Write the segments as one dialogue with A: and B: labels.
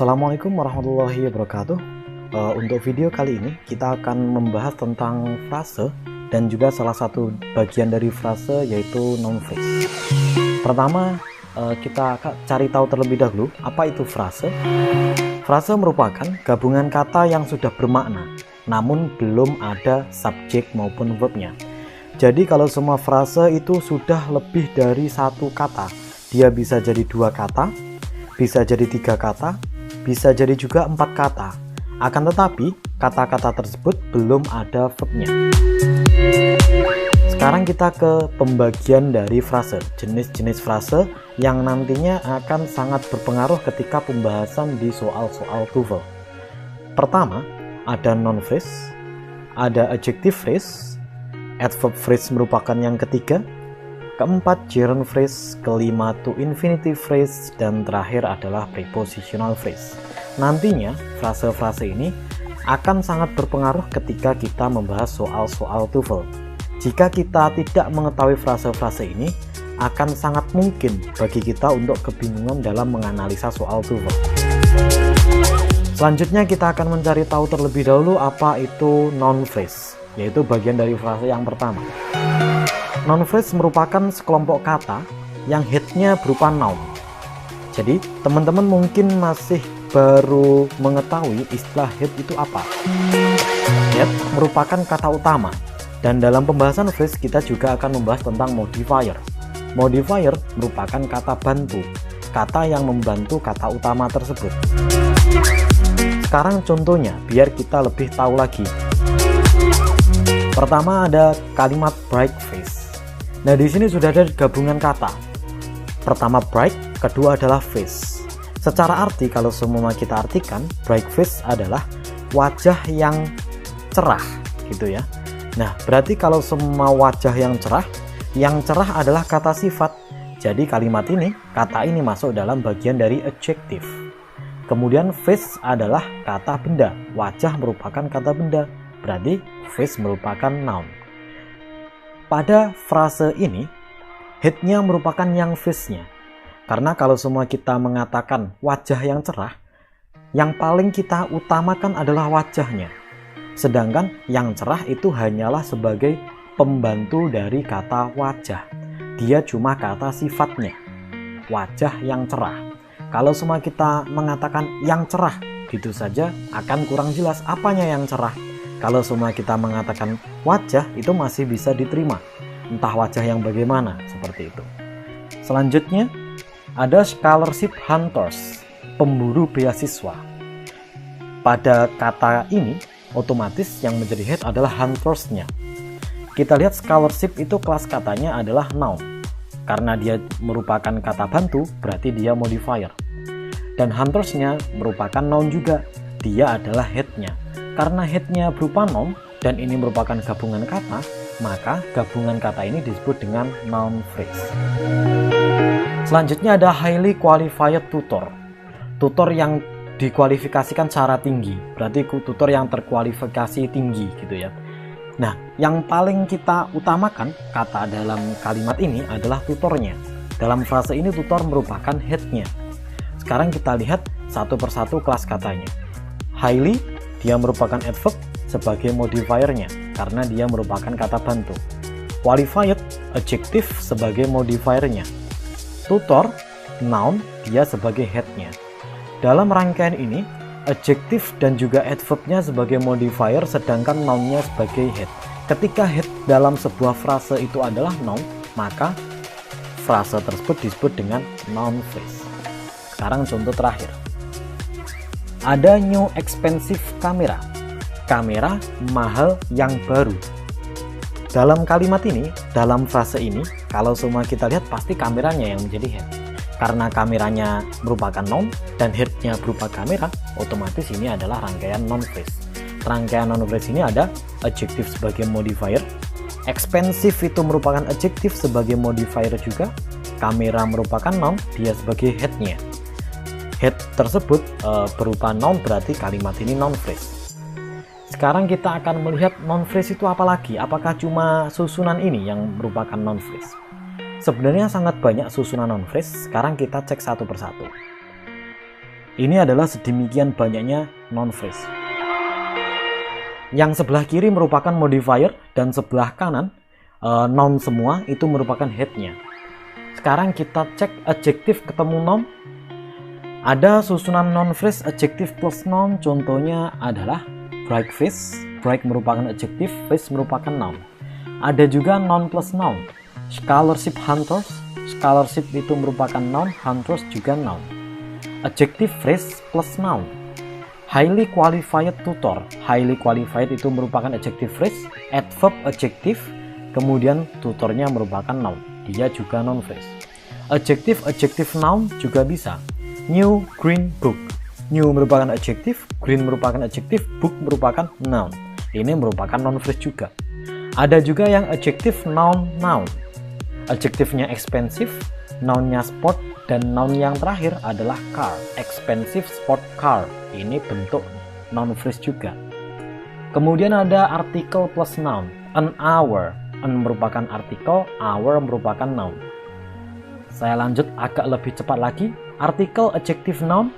A: Assalamualaikum warahmatullahi wabarakatuh. Untuk video kali ini kita akan membahas tentang frase dan juga salah satu bagian dari frase yaitu noun phrase. Pertama, kita cari tahu terlebih dahulu apa itu frase. Frase merupakan gabungan kata yang sudah bermakna namun belum ada subjek maupun verbnya. Jadi kalau semua frase itu sudah lebih dari satu kata, dia bisa jadi dua kata, bisa jadi tiga kata, bisa jadi juga 4 kata. Akan tetapi kata-kata tersebut belum ada verbnya. Sekarang kita ke pembagian dari frase, jenis-jenis frase yang nantinya akan sangat berpengaruh ketika pembahasan di soal-soal TOEFL. Pertama, ada noun phrase, ada adjective phrase, adverb phrase merupakan yang ketiga, keempat gerund phrase, kelima to infinitive phrase, dan terakhir adalah prepositional phrase. Nantinya frase-frase ini akan sangat berpengaruh ketika kita membahas soal-soal TOEFL. Jika kita tidak mengetahui frase-frase ini, akan sangat mungkin bagi kita untuk kebingungan dalam menganalisa soal TOEFL. Selanjutnya kita akan mencari tahu terlebih dahulu apa itu noun phrase, yaitu bagian dari frase yang pertama. Noun phrase merupakan sekelompok kata yang headnya berupa noun. Jadi teman-teman mungkin masih baru mengetahui istilah head itu apa. Head merupakan kata utama, dan dalam pembahasan phrase kita juga akan membahas tentang modifier. Modifier merupakan kata bantu, kata yang membantu kata utama tersebut. Sekarang contohnya biar kita lebih tahu lagi. Pertama ada kalimat bright face. Nah, di sini sudah ada gabungan kata. Pertama bright, kedua adalah face. Secara arti kalau semua kita artikan, bright face adalah wajah yang cerah, gitu ya. Nah, berarti kalau semua wajah yang cerah adalah kata sifat. Jadi kalimat ini, kata ini masuk dalam bagian dari adjective. Kemudian face adalah kata benda. Wajah merupakan kata benda. Berarti face merupakan noun. Pada frase ini, headnya merupakan yang face-nya. Karena kalau semua kita mengatakan wajah yang cerah, yang paling kita utamakan adalah wajahnya. Sedangkan yang cerah itu hanyalah sebagai pembantu dari kata wajah. Dia cuma kata sifatnya. Wajah yang cerah. Kalau semua kita mengatakan yang cerah, gitu saja akan kurang jelas apanya yang cerah. Kalau semua kita mengatakan wajah, itu masih bisa diterima. Entah wajah yang bagaimana, seperti itu. Selanjutnya, ada scholarship hunters, pemburu beasiswa. Pada kata ini, otomatis yang menjadi head adalah hunters-nya. Kita lihat scholarship itu kelas katanya adalah noun. Karena dia merupakan kata bantu, berarti dia modifier. Dan hunters-nya merupakan noun juga. Dia adalah head-nya. Karena headnya berupa noun dan ini merupakan gabungan kata, maka gabungan kata ini disebut dengan noun phrase. Selanjutnya ada highly qualified tutor. Tutor yang dikualifikasikan secara tinggi, berarti tutor yang terkualifikasi tinggi gitu ya. Nah, yang paling kita utamakan kata dalam kalimat ini adalah tutornya. Dalam frase ini tutor merupakan headnya. Sekarang kita lihat satu persatu kelas katanya. Highly, dia merupakan adverb sebagai modifiernya karena dia merupakan kata bantu. Qualified, adjective sebagai modifiernya. Tutor, noun, dia sebagai headnya. Dalam rangkaian ini, adjective dan juga adverbnya sebagai modifier sedangkan nounnya sebagai head. Ketika head dalam sebuah frase itu adalah noun, maka frase tersebut disebut dengan noun phrase. Sekarang contoh terakhir. Ada new expensive camera. Kamera mahal yang baru. Dalam kalimat ini, dalam frase ini, kalau semua kita lihat pasti kameranya yang menjadi head. Karena kameranya merupakan noun dan headnya berupa kamera, otomatis ini adalah rangkaian noun phrase. Rangkaian noun phrase ini ada adjective sebagai modifier, expensive itu merupakan adjective sebagai modifier juga, kamera merupakan noun, dia sebagai headnya. Head tersebut berupa noun, berarti kalimat ini noun phrase. Sekarang kita akan melihat noun phrase itu apa lagi. Apakah cuma susunan ini yang merupakan noun phrase? Sebenarnya sangat banyak susunan noun phrase. Sekarang kita cek satu persatu. Ini adalah sedemikian banyaknya noun phrase. Yang sebelah kiri merupakan modifier dan sebelah kanan noun semua itu merupakan headnya. Sekarang kita cek adjektif ketemu noun. Ada susunan noun phrase adjektif plus noun, contohnya adalah bright face. Bright merupakan adjektif, face merupakan noun. Ada juga noun plus noun. Scholarship hunters, scholarship itu merupakan noun, hunters juga noun. Adjective phrase plus noun. Highly qualified tutor, highly qualified itu merupakan adjective phrase. Adverb adjective, kemudian tutornya merupakan noun, dia juga noun phrase. Adjective noun juga bisa. New green book, new merupakan adjective, green merupakan adjective, book merupakan noun, ini merupakan noun phrase juga. Ada juga yang adjective noun. Adjektifnya expensive, nounnya sport, dan noun yang terakhir adalah car. Expensive sport car, ini bentuk noun phrase juga. Kemudian ada artikel plus noun. An hour, an merupakan artikel, hour merupakan noun. Saya lanjut agak lebih cepat lagi. Artikel adjective noun,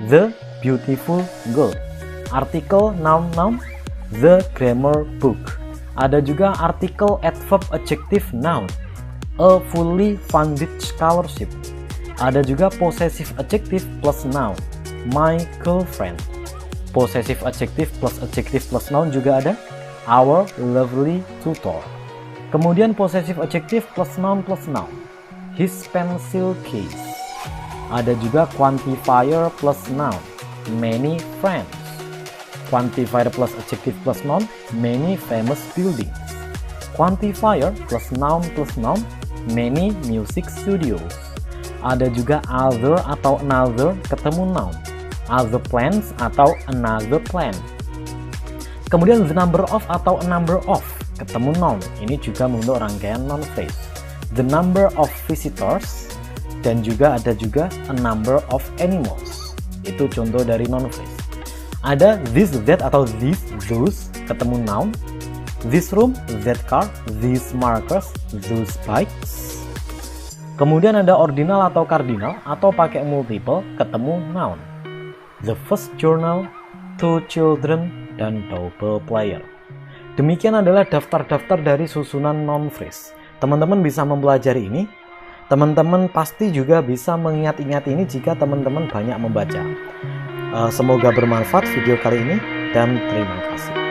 A: the beautiful girl. Artikel noun, the grammar book. Ada juga artikel adverb adjective noun, a fully funded scholarship. Ada juga possessive adjective plus noun, my girlfriend. Possessive adjective plus noun juga ada, our lovely tutor. Kemudian possessive adjective plus noun, his pencil case. Ada juga quantifier plus noun, many friends. Quantifier plus adjective plus noun, many famous buildings. Quantifier plus noun, many music studios. Ada juga other atau another ketemu noun, other plants atau another plant. Kemudian the number of atau a number of ketemu noun, ini juga membentuk rangkaian noun phrase. The number of visitors, dan juga ada juga a number of animals, itu contoh dari noun phrase. Ada this, that atau this, those ketemu noun. This room, that car, these markers, those bikes. Kemudian ada ordinal atau cardinal atau pakai multiple ketemu noun. The first journal, two children, dan double player. Demikian adalah daftar-daftar dari susunan noun phrase. Teman-teman bisa mempelajari ini. Teman-teman pasti juga bisa mengingat-ingat ini jika teman-teman banyak membaca. Semoga bermanfaat video kali ini dan terima kasih.